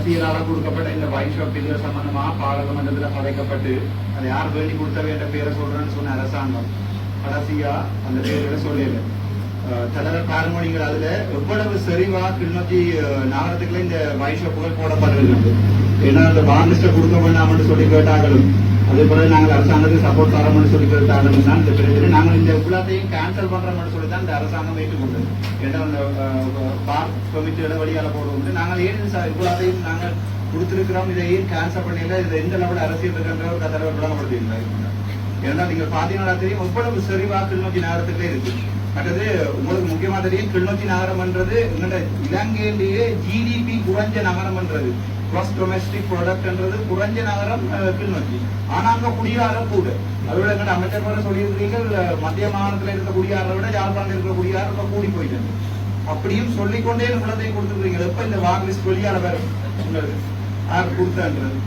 அரசியலால் கொடுக்கப்பட்ட இந்த wine shop இது சம்பந்தமா பாராளுமன்றத்தில் கலைக்கப்பட்டு அதை யார் வேண்டி கொடுத்தவை என்ற பேரை சொல்றேன்னு சொன்ன அரசாங்கம் கடைசியா அந்த பேர்களை சொல்லல. தலைவர் காரணமணிகள் அதுல எவ்வளவு செறிவா கிளிநொச்சி நகரத்துக்குள்ள இந்த வைன் ஷாப்புகள் போடப்படுகிறது. ஏன்னா அந்த பாண்டிஸ்ட கொடுக்க வேண்டாம்னு சொல்லி கேட்டாங்களும் அதே போல நாங்கள் அரசாங்கத்துக்கு சப்போர்ட் தரோம்னு சொல்லி கேட்டாலும் தான் இந்த பிரச்சனை நாங்கள் இந்த எல்லாத்தையும் கேன்சல் பண்றோம்னு சொல்லி தான் இந்த அரசாங்கம் ஏற்றுக்கொண்டது. ஏன்னா அந்த பார்க் பெர்மிட்டுகளை வழியால போடுவோம் நாங்கள் ஏன் எல்லாத்தையும் நாங்கள் கொடுத்திருக்கிறோம், இதை ஏன் கேன்சல் பண்ணல, இதை எந்த லெவலில் அரசியல் இருக்கின்ற ஒரு தலைவர் விளங்கப்படுத்தீங்களா? ஏன்னா நீங்க பாத்தீங்கன்னா தெரியும் எவ்வளவு செறிவா கிளிநொச்சி நகரத்துக்குள்ளே இருக்கு. மற்றது உங்களுக்கு முக்கியமா தெரியும் கிளிநொச்சி நகரம்ன்றது இலங்கையிலேயே ஜிடிபி குறைஞ்ச நகரம்ன்றது, கிராஸ் டொமெஸ்டிக் ப்ராடக்ட்ன்றது குறைஞ்ச நகரம் கிளிநொச்சி. ஆனா அங்க குடியாரம் கூட. அதோட எங்க அமைச்சர் வர சொல்லியிருக்கிறீர்கள் மத்திய மாகாணத்துல இருக்க குடியாரை விட யாழ்ப்பாணத்தில் இருக்கிற குடியாரம் ரொம்ப கூடி போயிட்டாங்க. அப்படியும் சொல்லிக்கொண்டே குழந்தையும் கொடுத்துருக்கீங்க. எப்ப இந்த வாக் லிஸ்ட் வெளியால வேற உங்களுக்கு யார் கொடுத்தான்றது